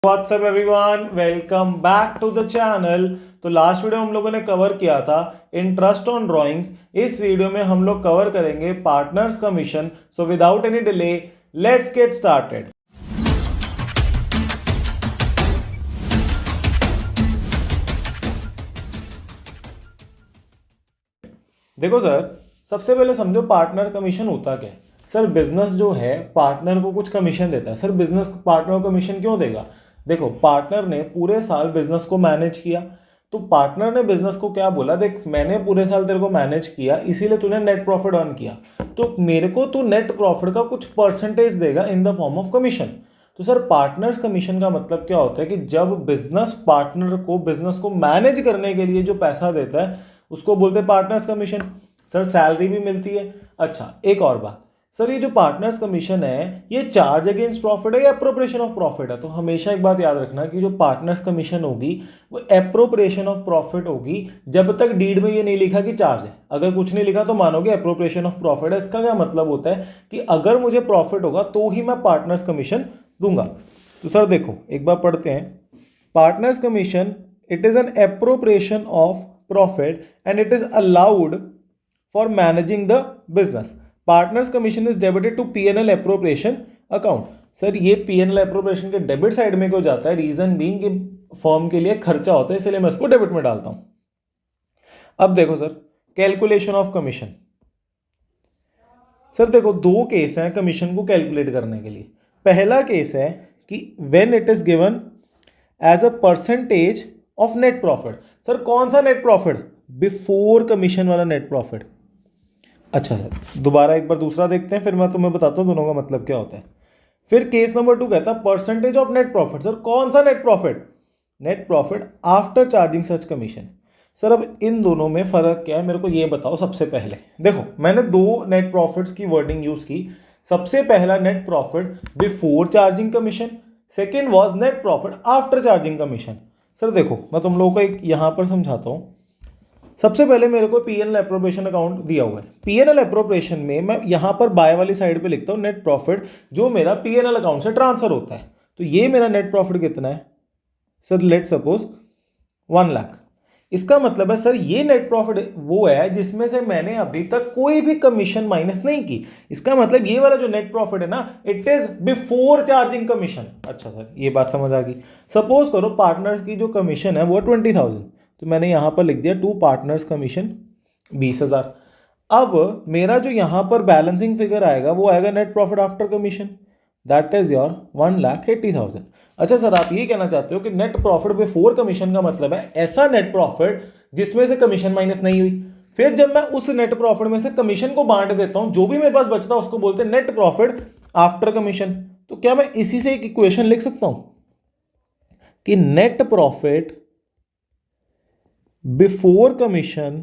WhatsApp everyone, welcome back to the channel. तो last video हम लोगों ने कवर किया था इंटरेस्ट ऑन ड्राइंग्स। इस वीडियो में हम लोग कवर करेंगे partners commission. So without any delay let's get started. देखो सर, सबसे पहले समझो पार्टनर कमीशन होता क्या है। सर बिजनेस जो है पार्टनर को कुछ कमीशन देता है। सर बिजनेस पार्टनर को कमीशन क्यों देगा? देखो, पार्टनर ने पूरे साल बिजनेस को मैनेज किया, तो पार्टनर ने बिजनेस को क्या बोला, देख मैंने पूरे साल तेरे को मैनेज किया इसीलिए तूने नेट प्रॉफिट अर्न किया, तो मेरे को तू नेट प्रॉफिट का कुछ परसेंटेज देगा in the form of commission. तो सर पार्टनर्स कमीशन का मतलब क्या होता है कि जब बिजनेस पार्टनर को बिजनेस को मैनेज करने के लिए जो पैसा देता है उसको बोलते हैं पार्टनर्स कमीशन। सर सैलरी भी मिलती है। अच्छा, एक और बात सर, ये जो पार्टनर्स कमीशन है ये चार्ज अगेंस्ट प्रॉफिट है या एप्रोप्रिएशन ऑफ प्रॉफिट है? तो हमेशा एक बात याद रखना कि जो पार्टनर्स कमीशन होगी वो एप्रोप्रिएशन ऑफ प्रॉफिट होगी जब तक डीड में ये नहीं लिखा कि चार्ज है। अगर कुछ नहीं लिखा तो मानोगे एप्रोप्रिएशन ऑफ प्रॉफिट है। इसका क्या मतलब होता है कि अगर मुझे प्रॉफिट होगा तो ही मैं पार्टनर्स कमीशन दूंगा। तो सर देखो एक बार पढ़ते हैं, partners commission it is an appropriation of profit and it is allowed for managing the business. Partners commission is debited to PNL appropriation account. Sir ये पीएनएल एप्रोप्रिएशन के डेबिट साइड में क्यों जाता है? रीजन बीइंग कि firm के लिए खर्चा होता है, इसलिए मैं इसको डेबिट में डालता हूं। अब देखो sir, calculation of commission. Sir देखो दो केस हैं कमीशन को कैलकुलेट करने के लिए। पहला केस है कि when it is given as a percentage of net profit. Sir कौन सा नेट प्रॉफिट? बिफोर कमीशन वाला नेट प्रॉफिट। अच्छा सर दोबारा एक बार दूसरा देखते हैं, फिर मैं तुम्हें बताता हूं दोनों का मतलब क्या होता है। फिर केस नंबर 2 कहता है percentage of net profit. Sir कौन सा net profit? Net profit after charging such commission. Sir अब इन दोनों में फर्क क्या है मेरे को ये बताओ। सबसे पहले देखो, मैंने दो नेट प्रॉफिट्स की वर्डिंग यूज की। सबसे पहला net profit before charging commission, second was net profit after charging commission. Sir देखो मैं तुम लोगों को एक यहां पर समझाता हूं। सबसे पहले मेरे को पीएनएल एप्रोप्रिएशन अकाउंट दिया हुआ है। पीएनएल एप्रोप्रिएशन में मैं यहां पर बाय वाली साइड पे लिखता हूं नेट प्रॉफिट जो मेरा पीएनएल अकाउंट से ट्रांसफर होता है। तो ये मेरा नेट प्रॉफिट कितना है? Sir let suppose 1 lakh. इसका मतलब है सर ये नेट प्रॉफिट वो है जिसमें से मैंने अभी तक कोई भी कमीशन माइनस नहीं की। इसका मतलब ये वाला जो नेट प्रॉफिट है ना, it is before charging commission. अच्छा सर ये बात समझ आ गई। सपोज करो पार्टनर्स की जो कमीशन है वो 20,000, तो मैंने यहां पर लिख दिया टू पार्टनर्स कमीशन 20,000। अब मेरा जो यहां पर बैलेंसिंग फिगर आएगा वो आएगा net profit after commission, that is your 1,80,000। अच्छा सर आप ये कहना चाहते हो कि नेट प्रॉफिट बिफोर कमीशन का मतलब है ऐसा नेट प्रॉफिट जिसमें से कमीशन माइनस नहीं हुई। फिर जब मैं उस नेट प्रॉफिट में से कमीशन को बांट देता हूं, जो भी मेरे पास बचता है उसको बोलते हैं नेट प्रॉफिट आफ्टर कमीशन। तो क्या मैं इसी से एक इक्वेशन लिख सकता हूं कि नेट प्रॉफिट बिफोर कमीशन,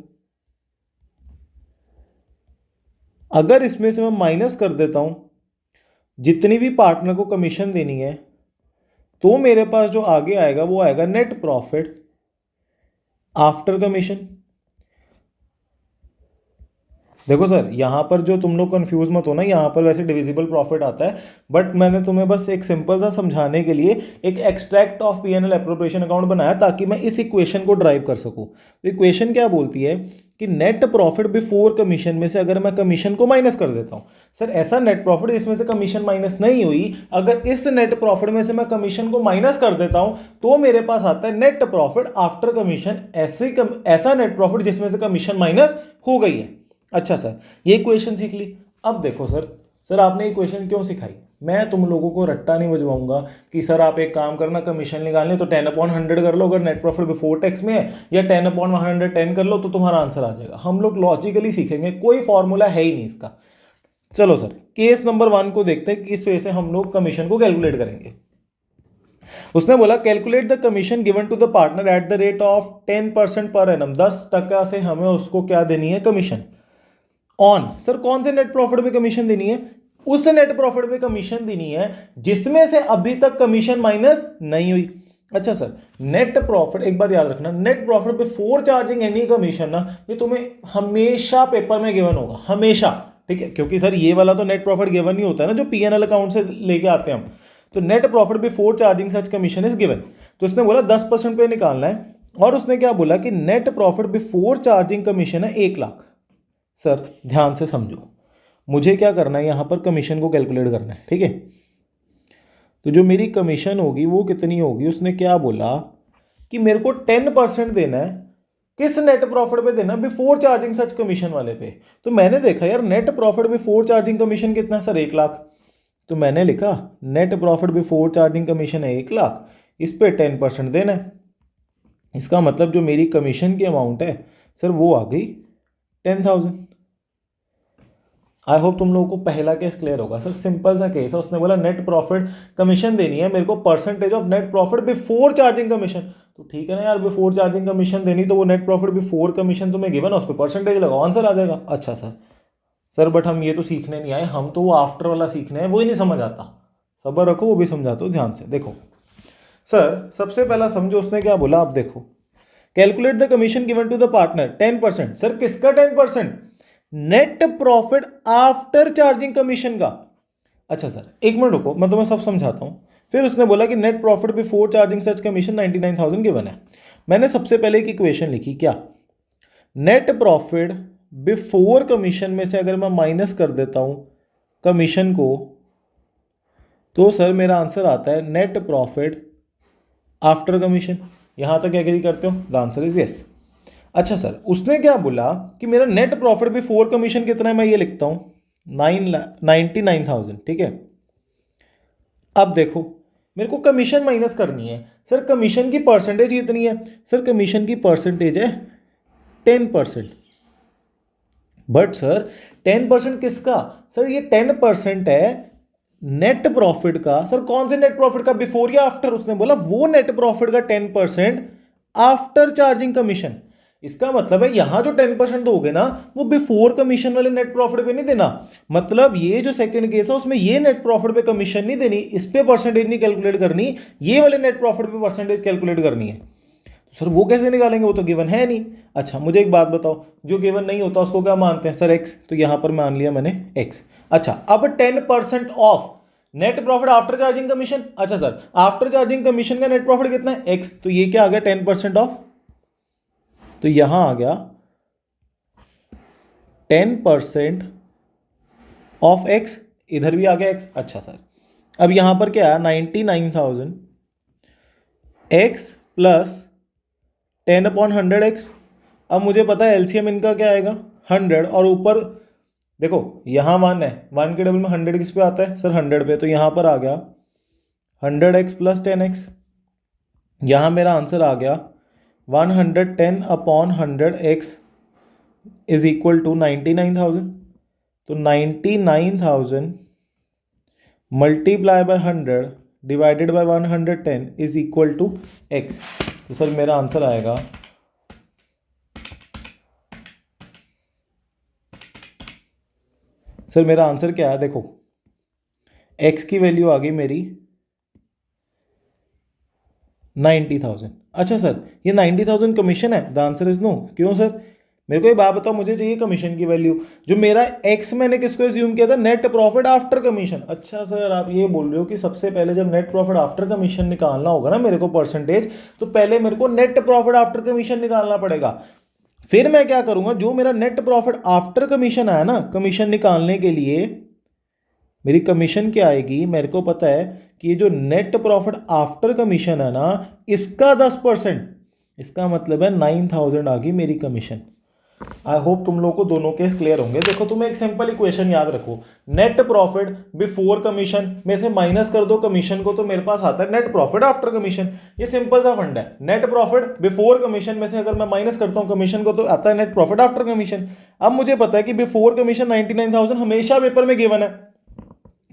अगर इसमें से मैं माइनस कर देता हूं जितनी भी पार्टनर को कमीशन देनी है, तो मेरे पास जो आगे आएगा वो आएगा नेट प्रॉफिट आफ्टर कमीशन। देखो सर यहां पर जो तुम लोग कंफ्यूज मत हो ना, यहां पर वैसे डिविजिबल प्रॉफिट आता है, बट मैंने तुम्हें बस एक सिंपल सा समझाने के लिए एक extract of PNL appropriation account बनाया ताकि मैं इस इक्वेशन को ड्राइव कर सकूं। तो इक्वेशन क्या बोलती है कि नेट प्रॉफिट बिफोर कमीशन में से अगर मैं कमीशन को माइनस कर देता हूं, सर ऐसा नेट प्रॉफिट जिसमें से कमीशन माइनस नहीं हुई, अगर इस नेट प्रॉफिट में से मैं कमीशन को माइनस कर देता हूं तो मेरे पास आता है नेट प्रॉफिट आफ्टर कमीशन, ऐसा नेट प्रॉफिट जिसमें से कमीशन माइनस हो गई है। अच्छा सर ये इक्वेशन सीख ली। अब देखो सर आपने इक्वेशन क्यों सिखाई? मैं तुम लोगों को रट्टा नहीं बजवाऊंगा कि सर आप एक काम करना कमीशन निकालने तो 10/100 कर लो अगर नेट प्रॉफिट बिफोर टैक्स में है, या 10/110 कर लो तो तुम्हारा आंसर आ जाएगा। हम लोग लॉजिकली सीखेंगे, कोई फॉर्मूला है ही नहीं इसका। चलो सर केस नंबर 1 को देखते हैं कि किस वजह से हम लोग कमीशन को कैलकुलेट करेंगे। उसने बोला calculate the commission given to the partner at the rate of 10% per annum. 10% से हमें उसको क्या देनी है? Commission on. सर कौन से नेट प्रॉफिट पे कमीशन देनी है? उस नेट प्रॉफिट पे कमीशन देनी है जिसमें से अभी तक कमीशन माइनस नहीं हुई। अच्छा सर नेट प्रॉफिट, एक बात याद रखना, net profit before charging any commission ना, ये तुम्हें हमेशा पेपर में गिवन होगा, हमेशा। ठीक है, क्योंकि सर ये वाला तो नेट प्रॉफिट गिवन नहीं होता है ना जो पीएनएल अकाउंट से लेके आते हैं हम। तो net profit before charging such commission is given. तो उसने बोला 10% पे निकालना है, और उसने क्या बोला कि net profit before charging commission है 1 लाख। सर ध्यान से समझो, मुझे क्या करना है, यहाँ पर कमीशन को कैलकुलेट करना है, ठीक है। तो जो मेरी कमीशन होगी वो कितनी होगी, उसने क्या बोला कि मेरे को 10% देना है, किस नेट प्रॉफिट पे देना, बिफोर चार्जिंग सच कमीशन वाले पे। तो मैंने देखा यार net profit before charging commission कितना सर, 1 लाख। तो मैंने लिखा net profit before charging commission है 1 लाख, इस पे 10% देना है। इसका मतलब जो मेरी कमीशन की अमाउंट है सर वो आ गई 10,000। आई होप तुम लोगों को पहला केस क्लियर होगा। सर सिंपल सा केस है, उसने बोला नेट प्रॉफिट कमीशन देनी है मेरे को percentage of net profit before charging commission. तो ठीक है ना यार, बिफोर चार्जिंग कमीशन देनी तो वो नेट प्रॉफिट बिफोर कमीशन तुम्हें गिवन है, उस पर परसेंटेज लगाओ, आंसर आ जाएगा। अच्छा सर बट हम ये तो सीखने नहीं आए, हम तो वो आफ्टर वाला सीखने हैं, वो ही नहीं समझ आता। सब्र रखो, वो भी समझाता हूँ ध्यान से। देखो सर सबसे पहला समझो उसने क्या बोला, आप देखो calculate the commission given to the partner 10%। Sir किसका 10%, net profit after charging commission का। अच्छा सर एक मिनट रुको, मैं तुम्हें सब समझाता हूं। फिर उसने बोला कि net profit before charging such commission 99,000 given है। मैंने सबसे पहले एक इक्वेशन लिखी, क्या नेट प्रॉफिट बिफोर कमीशन में से अगर मैं माइनस कर देता हूं कमीशन को, तो सर मेरा आंसर आता है नेट प्रॉफिट आफ्टर कमीशन। यहां तक एग्री करते हो, द आंसर इज यस। अच्छा सर उसने क्या बोला कि मेरा नेट प्रॉफिट बिफोर कमीशन कितना है, मैं ये लिखता हूं 99,000, ठीक है। अब देखो मेरे को कमीशन माइनस करनी है, सर कमीशन की परसेंटेज कितनी है, सर कमीशन की परसेंटेज है 10%। बट सर 10% किसका, सर ये 10% है नेट प्रॉफिट का। सर कौन से नेट प्रॉफिट का, बिफोर या आफ्टर, उसने बोला वो नेट प्रॉफिट का 10% आफ्टर चार्जिंग कमीशन। इसका मतलब है यहां जो 10% दोगे ना वो बिफोर कमीशन वाले नेट प्रॉफिट पे नहीं देना। मतलब ये जो सेकंड केस है उसमें ये नेट प्रॉफिट पे कमीशन नहीं देनी, इस पे परसेंटेज नहीं कैलकुलेट करनी, ये वाले नेट प्रॉफिट पे परसेंटेज कैलकुलेट करनी है। तो सर वो कैसे निकालेंगे, वो तो गिवन है नहीं। अच्छा मुझे एक बात बताओ, जो गिवन नहीं होता उसको क्या मानते हैं सर, एक्स। तो यहां पर मान लिया मैंने एक्स। अच्छा अब 10% of net profit after charging commission. अच्छा सर आफ्टर चार्जिंग कमीशन का नेट प्रॉफिट कितना है, एक्स। तो ये क्या आ गया 10% ऑफ, तो यहां आ गया 10% ऑफ एक्स, इधर भी आ गया एक्स। अच्छा सर अब यहां पर क्या है 99,000 एक्स प्लस 10/100 एक्स। अब मुझे पता है एलसीएम इनका क्या आएगा 100, और ऊपर देखो यहां 1 है, 1 के डबल में 100 किस पे आता है सर 100 पे, तो यहां पर आ गया 100x प्लस 10x। यहां मेरा आंसर आ गया 110/100x इज इक्वल टू 99,000। तो 99,000 multiply by 100 divided by 110 is equal to x। तो सर मेरा आंसर आएगा सर मेरा आंसर क्या है, देखो x की वैल्यू आ गई मेरी 90,000। अच्छा सर ये 90,000 कमीशन है, द आंसर इज नो। क्यों सर, मेरे को ये बात बताओ, मुझे चाहिए कमीशन की वैल्यू। जो मेरा x मैंने किसको एज्यूम किया था, नेट प्रॉफिट आफ्टर कमीशन। अच्छा सर आप ये बोल रहे हो कि सबसे पहले जब नेट प्रॉफिट आफ्टर कमीशन निकालना होगा ना मेरे को परसेंटेज, तो पहले मेरे को नेट प्रॉफिट आफ्टर कमीशन निकालना पड़ेगा। फिर मैं क्या करूंगा, जो मेरा नेट प्रॉफिट आफ्टर कमीशन आया ना, कमीशन निकालने के लिए मेरी कमीशन क्या आएगी, मेरे को पता है कि ये जो नेट प्रॉफिट आफ्टर कमीशन है ना इसका 10%, इसका मतलब है 9,000 आ गई मेरी कमीशन। आई होप तुम लोगों को दोनों केस क्लियर होंगे। देखो तुम एक सिंपल इक्वेशन याद रखो, नेट प्रॉफिट बिफोर कमीशन में से माइनस कर दो कमीशन को, तो मेरे पास आता है नेट प्रॉफिट आफ्टर कमीशन। ये सिंपल सा फंड है, नेट प्रॉफिट बिफोर कमीशन में से अगर मैं माइनस करता हूं कमीशन को तो आता है नेट प्रॉफिट आफ्टर कमीशन। अब मुझे पता है कि बिफोर कमीशन 99,000 हमेशा पेपर में गिवन है,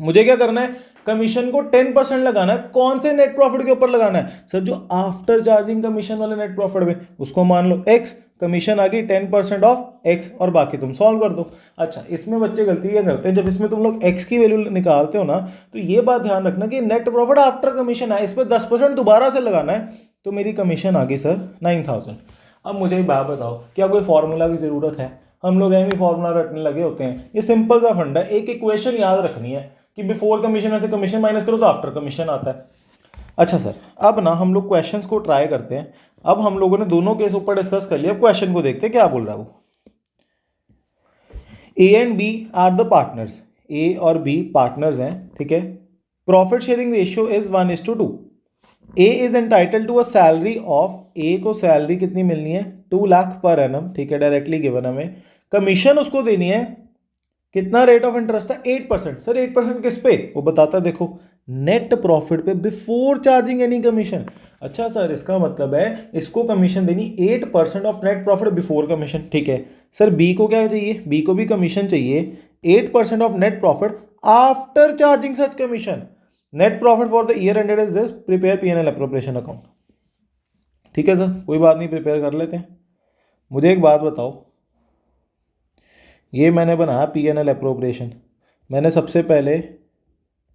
मुझे क्या करना है, कमीशन को 10% लगाना है। कौन से नेट प्रॉफिट के ऊपर लगाना है सर, जो आफ्टर चार्जिंग कमीशन वाले नेट प्रॉफिट में, उसको मान लो एक्स, कमीशन आ गई 10% ऑफ एक्स, और बाकी तुम सॉल्व कर दो। अच्छा इसमें बच्चे गलती क्या करते हैं, जब इसमें तुम लोग एक्स की वैल्यू निकालते हो ना, तो ये बात ध्यान रखना कि नेट प्रॉफिट आफ्टर कमीशन है, इस पर 10% दोबारा से लगाना है। तो मेरी कमीशन आ गई सर 9,000। अब मुझे एक बात बताओ, क्या कोई फॉर्मूला की जरूरत है, हम लोग एम ही फॉर्मूला रटने लगे होते हैं। ये सिंपल सा फंड है, एक इक्वेशन याद रखनी है, कि बिफोर कमीशन में से कमीशन माइनस करो तो आफ्टर कमीशन आता है। अच्छा सर, अब ना हम लोग क्वेश्चंस को ट्राई करते हैं। अब हम लोगों ने दोनों केस ऊपर डिस्कस कर लिया, अब क्वेश्चन को देखते हैं क्या बोल रहा है वो। A and B are the partners, A और बी पार्टनर्स हैं, ठीक है। Profit sharing ratio is 1:2। A is entitle to a salary of, A को सैलरी कितनी मिलनी है 2 लाख पर एनम, ठीक है, डायरेक्टली गिवन हमें। कमीशन उसको देनी है, कितना रेट ऑफ इंटरेस्ट है 8%। सर 8% किस पे, वो बताता है देखो, नेट प्रॉफिट पे बिफोर चार्जिंग एनी कमीशन। अच्छा सर, इसका मतलब है इसको कमीशन देनी 8% of net profit before commission, ठीक है। सर बी को क्या चाहिए, बी को भी कमीशन चाहिए 8% of net profit after charging such commission. Net profit for the year ended is this, prepare P&L appropriation account. ठीक है सर, कोई बात नहीं, प्रिपेयर कर लेते हैं। मुझे एक बात बताओ, ये मैंने बनाया P&L एप्रोप्रिएशन, मैंने सबसे पहले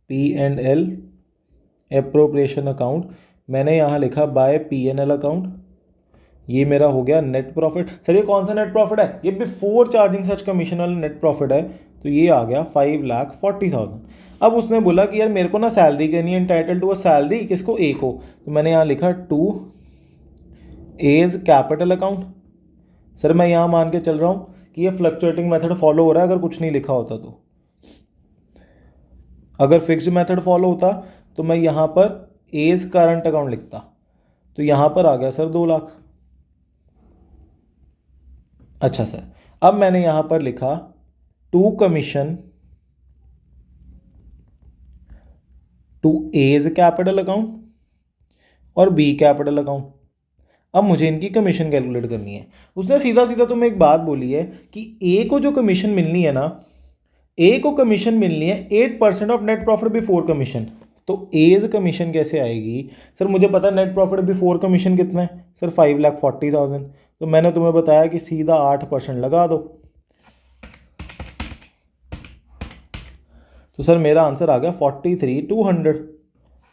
P&L एप्रोप्रिएशन अकाउंट मैंने यहाँ लिखा बाय P&L अकाउंट, ये मेरा हो गया नेट प्रॉफिट। सर ये कौन सा नेट प्रॉफिट है, ये बिफोर चार्जिंग सच कमीशन वाला नेट प्रॉफिट है, तो ये आ गया 5,40,000। अब उसने बोला कि यार मेरे को ना सैलरी करनी है, एंटाइटल टू अ सैलरी, किसको, ए को, तो मैंने यहाँ लिखा to A's capital account. Sir मैं यहाँ मान के चल रहा हूँ कि ये फ्लक्चुएटिंग मेथड फॉलो हो रहा है, अगर कुछ नहीं लिखा होता तो, अगर फिक्स्ड मेथड फॉलो होता तो मैं यहाँ पर एज करंट अकाउंट लिखता, तो यहाँ पर आ गया सर 2 लाख। अच्छा सर, अब मैंने यहाँ पर लिखा to commission to A's capital account और बी कैपिटल अकाउंट। अब मुझे इनकी कमीशन कैलकुलेट करनी है। उसने सीधा सीधा तुम्हें एक बात बोली है कि ए को जो कमीशन मिलनी है ना, ए को कमीशन मिलनी है 8% of net profit before commission. तो एज कमीशन कैसे आएगी, सर मुझे पता है नेट प्रॉफिट बिफोर कमीशन कितना है, सर 5,40,000। तो मैंने तुम्हें बताया कि सीधा 8% लगा दो, तो सर मेरा आंसर आ गया 43,200।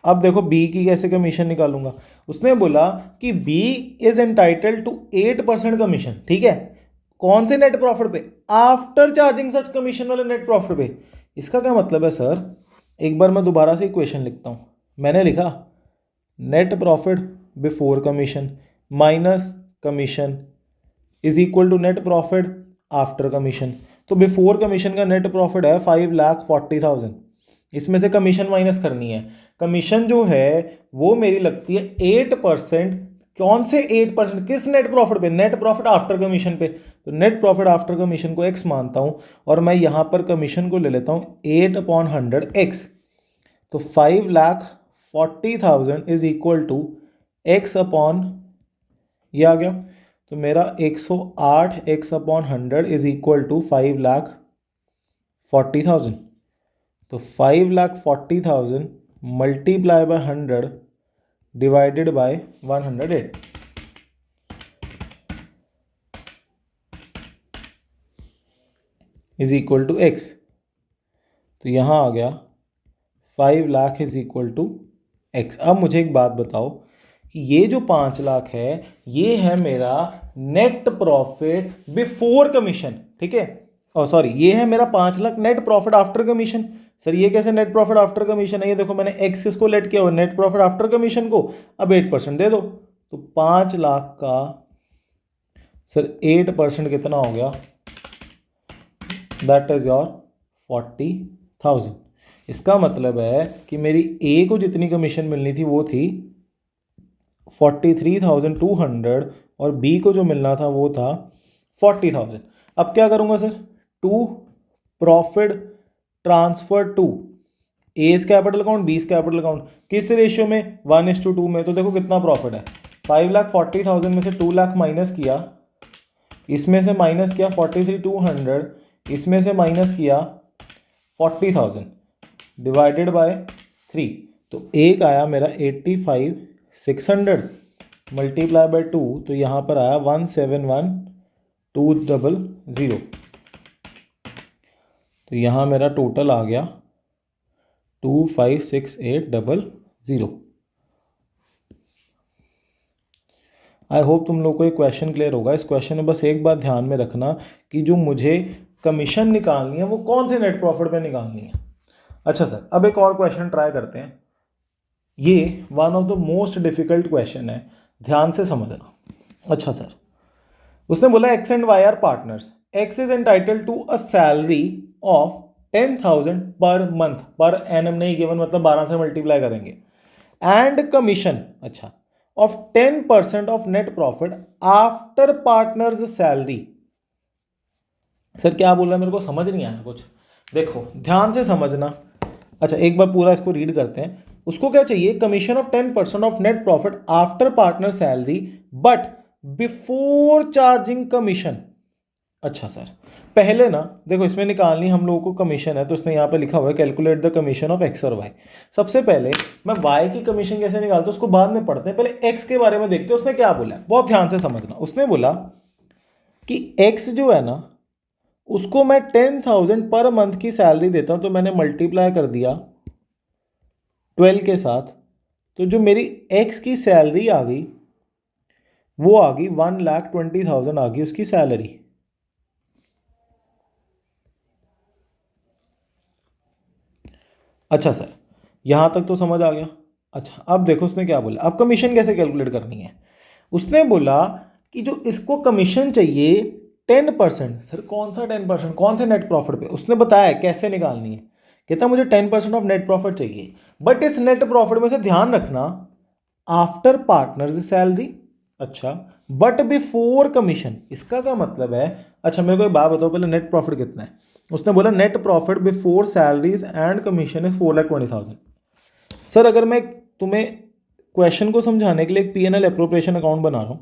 अब देखो बी की कैसे कमीशन निकालूंगा। उसने बोला कि B is entitle to 8% commission, ठीक है, कौन से नेट प्रॉफिट पे, आफ्टर चार्जिंग सच कमीशन वाले नेट प्रॉफिट पे। इसका क्या मतलब है सर, एक बार मैं दोबारा से इक्वेशन लिखता हूँ। मैंने लिखा net profit before commission minus commission is equal to net profit after commission. तो बिफोर कमीशन का नेट प्रॉफिट है 5,40,000, इसमें से कमीशन माइनस करनी है। कमीशन जो है वो मेरी लगती है 8%, कौन से 8%, किस नेट प्रॉफिट पे, नेट प्रॉफिट आफ्टर कमीशन पे। तो नेट प्रॉफिट आफ्टर कमीशन को x मानता हूँ, और मैं यहाँ पर कमीशन को ले लेता हूँ 8/100 x। तो 5,40,000 is equal to x upon, ये आ गया, तो मेरा 108 x/100 इज इक्वल टू 5,40,000। तो 5,40,000 multiply by 100 divided by 108 is equal to x। तो यहाँ आ गया 5 lakh is equal to x। अब मुझे एक बात बताओ कि ये जो 5 लाख है ये है मेरा नेट प्रॉफिट बिफोर कमीशन, ठीक है, और सॉरी ये है मेरा 5 lakh net profit after commission. Sir ये कैसे नेट प्रॉफिट आफ्टर कमीशन है, ये देखो मैंने एक्स इसको लेट किया हुआ नेट प्रॉफिट आफ्टर कमीशन को, अब 8% दे दो, तो 5 लाख का सर 8% कितना हो गया, दैट इज योर 40,000। इसका मतलब है कि मेरी ए को जितनी कमीशन मिलनी थी वो थी 43,200 और बी को जो मिलना था वो था 40,000। अब क्या करूँगा sir, to profit transfer to A's capital account B's capital account, किस रेशियो में, 1:2 में। तो देखो कितना प्रॉफिट है, 5,40,000 में से 2 लाख माइनस किया, इसमें से माइनस किया 43,200, इसमें से माइनस किया 40,000 डिवाइडेड बाय 3, तो एक आया मेरा 85,600 मल्टीप्लाई बाय 2, तो यहाँ पर आया 171,200। तो यहाँ मेरा टोटल आ गया 256800। आई होप तुम लोग को ये क्वेश्चन क्लियर होगा। इस क्वेश्चन में बस एक बात ध्यान में रखना कि जो मुझे कमीशन निकालनी है वो कौन से नेट प्रॉफिट पे निकालनी है। अच्छा सर, अब एक और क्वेश्चन ट्राई करते हैं। ये one of the most difficult question है, ध्यान से समझना। अच्छा सर, उसने बोला x and y are partners, x is entitle to a salary of 10,000 per month, per annum नहीं गिवन, मतलब 12 से मल्टीप्लाई करेंगे, एंड कमीशन अच्छा of 10% of net profit after partners salary. Sir क्या बोल रहा है, मेरे को समझ नहीं आया कुछ। देखो ध्यान से समझना। अच्छा एक बार पूरा इसको रीड करते हैं। उसको क्या चाहिए, commission of 10% of net profit after partner salary but before charging commission. अच्छा सर, पहले ना देखो इसमें निकालनी हम लोगों को कमीशन है, तो इसने यहाँ पे लिखा हुआ है calculate the commission of x और वाई। सबसे पहले मैं वाई की कमीशन कैसे निकालता हूँ उसको बाद में पढ़ते हैं, पहले एक्स के बारे में देखते हैं उसने क्या बोला है, बहुत ध्यान से समझना। उसने बोला कि एक्स जो है ना उसको मैं 10,000 पर मंथ की सैलरी देता हूँ, तो मैंने मल्टीप्लाई कर दिया 12 के साथ, तो जो मेरी एक्स की सैलरी आ गई वो आ गई 1,20,000 आ गई उसकी सैलरी। अच्छा सर, यहाँ तक तो समझ आ गया। अच्छा अब देखो उसने क्या बोला, अब कमीशन कैसे कैलकुलेट करनी है। उसने बोला कि जो इसको कमीशन चाहिए 10%, सर कौन सा 10%, कौन से नेट प्रॉफिट पे, उसने बताया कैसे निकालनी है। कहता मुझे 10% ऑफ नेट प्रॉफिट चाहिए, बट इस नेट प्रॉफिट में से ध्यान रखना आफ्टर पार्टनर्स सैलरी, अच्छा बट बिफोर कमीशन। इसका क्या मतलब है। अच्छा मेरे को एक बात बताओ पहले, नेट प्रॉफिट कितना है। उसने बोला net profit before salaries and commission is 4,20,000। Sir अगर मैं तुम्हें क्वेश्चन को समझाने के लिए एक पीएनएल एप्रोप्रिएशन अकाउंट बना रहा हूं,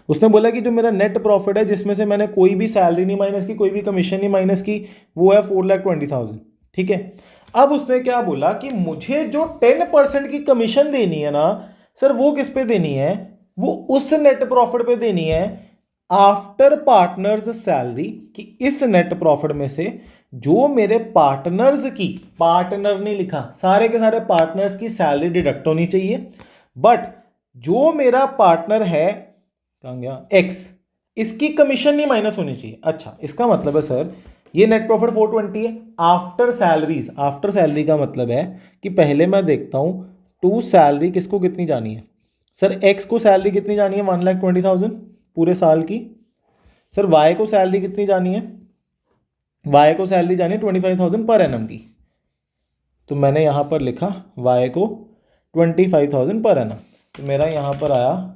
उसने बोला कि जो मेरा नेट प्रॉफिट है जिसमें से मैंने कोई भी सैलरी नहीं माइनस की, कोई भी कमीशन नहीं माइनस की, वो है 4,20,000। ठीक है, अब उसने क्या बोला कि मुझे जो 10% की कमीशन देनी है ना सर, वो किस पे देनी है, वो उस नेट प्रॉफिट पे देनी है आफ्टर पार्टनर्स सैलरी, कि इस नेट प्रॉफिट में से जो मेरे पार्टनर्स की, पार्टनर नहीं लिखा, सारे के सारे पार्टनर्स की सैलरी डिडक्ट होनी चाहिए, बट जो मेरा पार्टनर है कहाँ गया एक्स, इसकी कमीशन नहीं माइनस होनी चाहिए। अच्छा इसका मतलब है सर ये नेट प्रॉफिट 420 है आफ्टर सैलरीज। आफ्टर सैलरी का मतलब है कि पहले मैं देखता हूं टू सैलरी किसको कितनी जानी है। सर एक्स को सैलरी कितनी जानी है 1,20,000 पूरे साल की। सर वाई को सैलरी कितनी जानी है, वाई को सैलरी जानी है 25,000 पर एनम की, तो मैंने यहां पर लिखा वाई को 25,000 पर एनम, तो मेरा यहां पर आया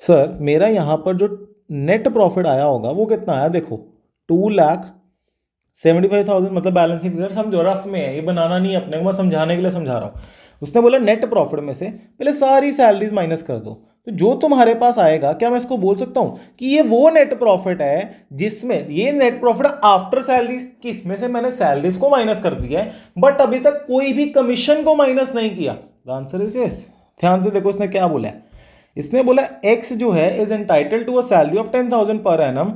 सर, मेरा यहां पर जो नेट प्रॉफिट आया होगा वो कितना आया, देखो 2,75,000, मतलब बैलेंसिंग फिगर समझो, रफ में है, ये बनाना नहीं है अपने को, मैं समझाने के लिए समझा रहा हूं। उसने बोला नेट प्रॉफिट में से पहले सारी सैलरीज माइनस कर दो, तो जो तुम्हारे पास आएगा, क्या मैं इसको बोल सकता हूं कि ये वो नेट प्रॉफिट है जिसमें, ये नेट प्रॉफिट आफ्टर सैलरीज कि इसमें से मैंने सैलरीज को माइनस कर दिया है बट अभी तक कोई भी कमीशन को माइनस नहीं किया। The answer is yes. ध्यान से देखो इसने क्या बोला है, इसने बोला एक्स जो है is entitle to a salary of 10,000 per annum,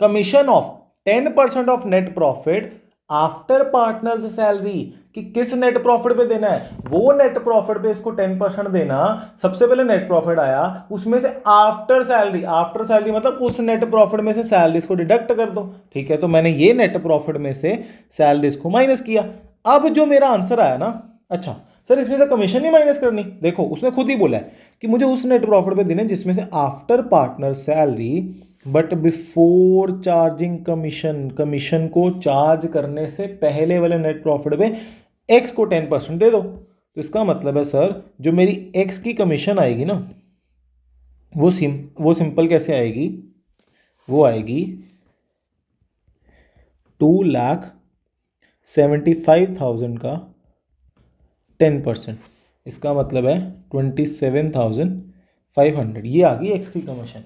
commission of 10% of net profit after partners salary, कि किस नेट प्रॉफिट पे देना है, वो नेट प्रॉफिट पे इसको 10% देना। सबसे पहले नेट प्रॉफिट आया उसमें से आफ्टर सैलरी, आफ्टर सैलरी मतलब उस नेट प्रॉफिट में से सैलरीज को डिडक्ट कर दो। ठीक है, तो मैंने ये नेट प्रॉफिट में से सैलरीज को माइनस किया। अब जो मेरा आंसर आया ना, अच्छा सर इसमें से कमीशन नहीं माइनस करनी, देखो उसने खुद ही बोला है कि मुझे उस नेट प्रॉफिट पे देने जिसमें से after partner salary but before charging commission, commission को चार्ज करने से पहले वाले नेट प्रॉफिट पे एक्स को 10% दे दो। तो इसका मतलब है सर जो मेरी एक्स की कमीशन आएगी ना वो सिंपल कैसे आएगी, वो आएगी 2,75,000 का 10%, इसका मतलब है 27,500, ये आ गई एक्स की कमीशन।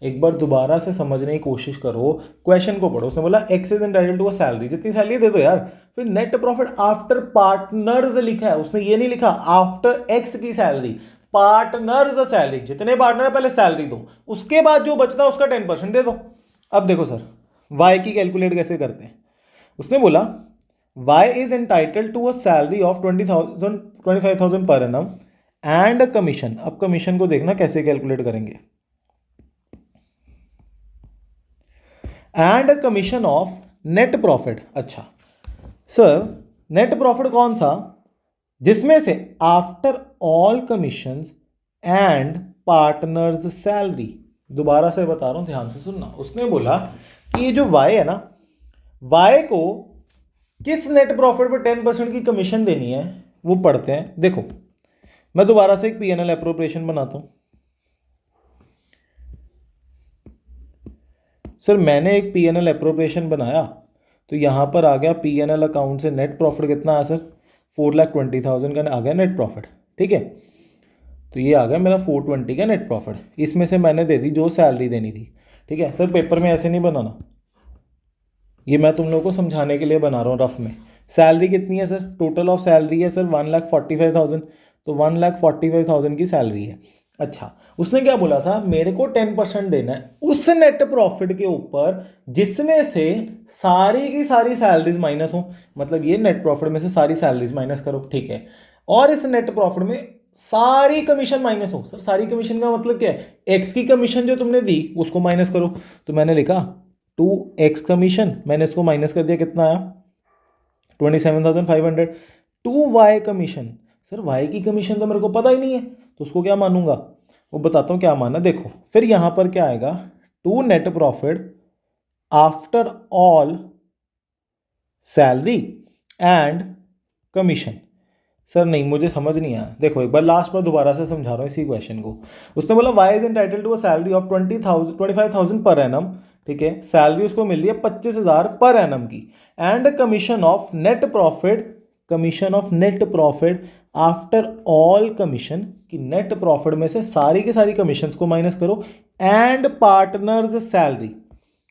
एक बार दोबारा से समझने की कोशिश करो, क्वेश्चन को पढ़ो। उसने बोला x is entitled to a salary, जितनी सैलरी दे दो यार, फिर नेट प्रॉफिट आफ्टर पार्टनर्स लिखा है, उसने ये नहीं लिखा आफ्टर एक्स की सैलरी, पार्टनर्स सैलरी, जितने पार्टनर है पहले सैलरी दो, उसके बाद जो बचता है उसका 10% दे दो। अब देखो सर वाई की कैलकुलेट कैसे करते हैं। उसने बोला Y is entitled to a salary of 25,000 पर annum and commission। अब कमीशन को देखना कैसे कैलकुलेट करेंगे। And commission of net profit. अच्छा सर, नेट प्रॉफिट कौन सा? जिसमें से after all commissions and partners salary. दोबारा से बता रहा हूं, ध्यान से सुनना। उसने बोला कि ये जो वाई है ना, वाई को किस नेट प्रॉफिट पे 10% की कमीशन देनी है, वो पढ़ते हैं। देखो मैं दोबारा से एक पीएनएल एप्रोप्रिएशन बनाता हूं। सर मैंने एक पीएनएल एप्रोप्रिएशन बनाया, तो यहां पर आ गया पीएनएल अकाउंट से नेट प्रॉफिट कितना आया सर? 4,20,000 का आ गया नेट प्रॉफिट। ठीक है, तो ये आ गया मेरा 420 का नेट प्रॉफिट। इसमें से मैंने दे दी जो सैलरी देनी थी। ठीक है सर, पेपर में ऐसे नहीं बनाना, ये मैं तुम लोगों को समझाने के लिए बना रहा हूँ रफ में। सैलरी कितनी है सर? टोटल ऑफ सैलरी है सर 1,45,000, तो 1,45,000 की सैलरी है। अच्छा, उसने क्या बोला था? मेरे को 10% देना है उस नेट प्रॉफिट के ऊपर जिसमें से सारी की सारी सैलरीज माइनस हो। मतलब ये नेट प्रॉफिट में से सारी सैलरीज माइनस करो। ठीक है, और इस नेट प्रॉफिट में सारी कमीशन माइनस हो। सर सारी कमीशन का मतलब क्या है? एक्स की कमीशन जो तुमने दी उसको माइनस करो। तो मैंने लिखा 2x कमीशन, मैंने इसको माइनस कर दिया, कितना आया? 27,500। 2y कमीशन, सर y की कमीशन तो मेरे को पता ही नहीं है, तो उसको क्या मानूंगा? वो बताता हूँ क्या माना। देखो फिर यहां पर क्या आएगा? 2 net profit after all salary and commission. Sir नहीं, मुझे समझ नहीं आया। देखो एक बार लास्ट बार दोबारा से समझा रहा हूँ इसी क्वेश्चन को। उसने बोला y is entitled to a salary of 25,000 per annum. ठीक है, सैलरी उसको मिल रही है 25,000 पर एनम की, and commission of net profit, commission of net profit after all commission, कि नेट प्रॉफिट में से सारी की सारी कमीशंस को माइनस करो, एंड पार्टनर्स सैलरी।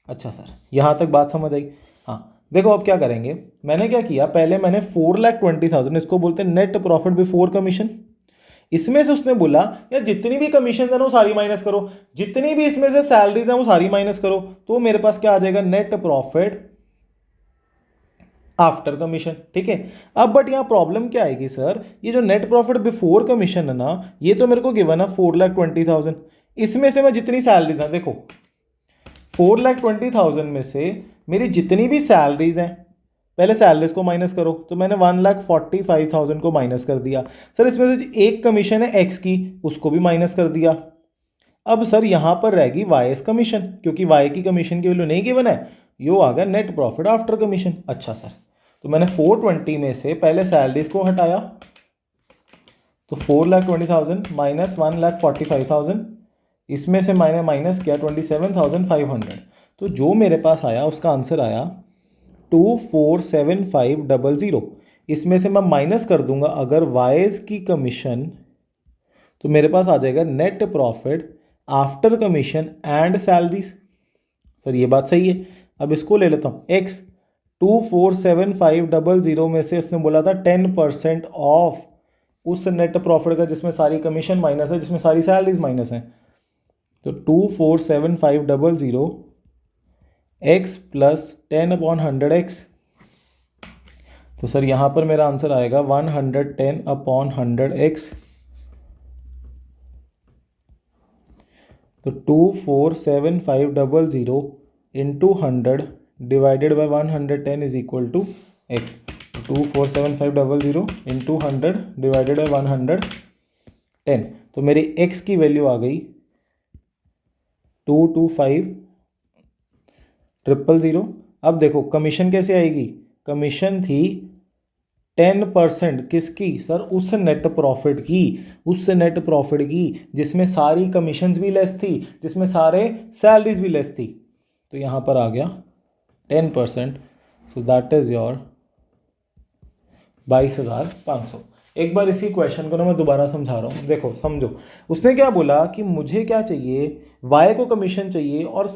अच्छा सर, यहां तक बात समझ आई? हाँ देखो अब क्या करेंगे। मैंने क्या किया, पहले मैंने 4,20,000, इसको बोलते हैं नेट प्रॉफिट बिफोर कमीशन। इसमें से उसने बोला यार जितनी भी कमीशन है ना वो सारी माइनस करो, जितनी भी इसमें से सैलरीज हैं वो सारी माइनस करो, तो मेरे पास क्या आ जाएगा? Net profit after commission. ठीक है, अब बट यहाँ प्रॉब्लम क्या आएगी सर? ये जो नेट प्रॉफिट बिफोर कमीशन है ना, ये तो मेरे को गिवन है 4,20,000। इसमें से मैं जितनी सैलरीज हैं, देखो 4,20,000 में से मेरी जितनी भी सैलरीज हैं, पहले सैलरीज को माइनस करो, तो मैंने 1,45,000 को माइनस कर दिया। सर इसमें से एक कमीशन है एक्स की, उसको भी माइनस कर दिया। अब सर यहां पर रहेगी वाईएस कमीशन, क्योंकि वाई की कमीशन की वैल्यू नहीं गिवन है, यो आ गया नेट प्रॉफिट आफ्टर कमीशन। अच्छा सर, तो मैंने 420 में से पहले सैलरीज को हटाया, तो 4,20,000 माइनस 1,45,000, इसमें से मैंने माइनस किया 27,500, तो जो मेरे पास आया उसका आंसर आया 247500। इसमें से मैं माइनस कर दूंगा अगर वाईज की कमीशन, तो मेरे पास आ जाएगा net profit after commission and salaries. Sir ये बात सही है। अब इसको ले लेता हूँ एक्स। 247500 में से उसने बोला था 10% ऑफ उस नेट प्रॉफिट का जिसमें सारी कमीशन माइनस है, जिसमें सारी सैलरीज माइनस है। तो 247500 x प्लस 10/100x, तो सर यहाँ पर मेरा आंसर आएगा 110/100x। तो 247500 into 100 divided by 110 is equal to x. 247500 into 100 divided by 110, तो मेरी x की वैल्यू आ गई 225,000। अब देखो कमीशन कैसे आएगी? कमीशन थी 10% किसकी सर? उस नेट प्रॉफिट की, उस नेट प्रॉफिट की जिसमें सारी कमीशंस भी लेस थी, जिसमें सारे सैलरीज भी लेस थी। तो यहाँ पर आ गया 10%, सो दैट इज योर 22,500। एक बार इसी क्वेश्चन को ना मैं दोबारा समझा रहा हूँ, देखो समझो। उसने क्या बोला कि मुझे क्या चाहिए? वाई को कमीशन चाहिए, और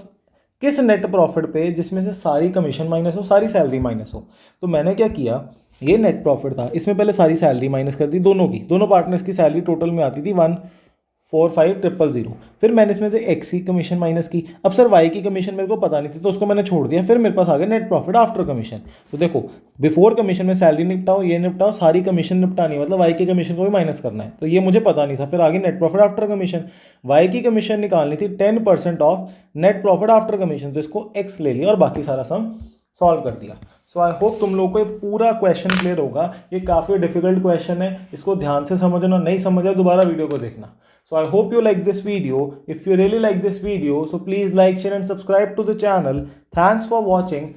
किस नेट प्रॉफिट पे जिसमें से सारी कमीशन माइनस हो, सारी सैलरी माइनस हो। तो मैंने क्या किया, ये नेट प्रॉफिट था, इसमें पहले सारी सैलरी माइनस कर दी, दोनों की, दोनों पार्टनर्स की सैलरी टोटल में आती थी 45,000। फिर मैंने इसमें से एक्स की कमीशन माइनस की। अब सर वाई की कमीशन मेरे को पता नहीं थी तो उसको मैंने छोड़ दिया। फिर मेरे पास आ गया नेट प्रॉफिट आफ्टर कमीशन। तो देखो बिफोर कमीशन में सैलरी निपटाओ, ये निपटाओ, सारी कमीशन निपटानी है, मतलब वाई की कमीशन को भी माइनस करना है। तो ये मुझे पता नहीं था। फिर आगे net profit after commission, y की कमीशन निकालनी थी 10% of net profit after commission, तो इसको एक्स ले लिया और बाकी सारा सम सॉल्व कर दिया। सो आई होप तुम लोग को ये पूरा क्वेश्चन क्लियर होगा। ये काफ़ी डिफिकल्ट क्वेश्चन है, इसको ध्यान से समझना, नहीं समझा दोबारा वीडियो को देखना। So I hope you like this video. If you really like this video, so please like, share and subscribe to the channel. Thanks for watching.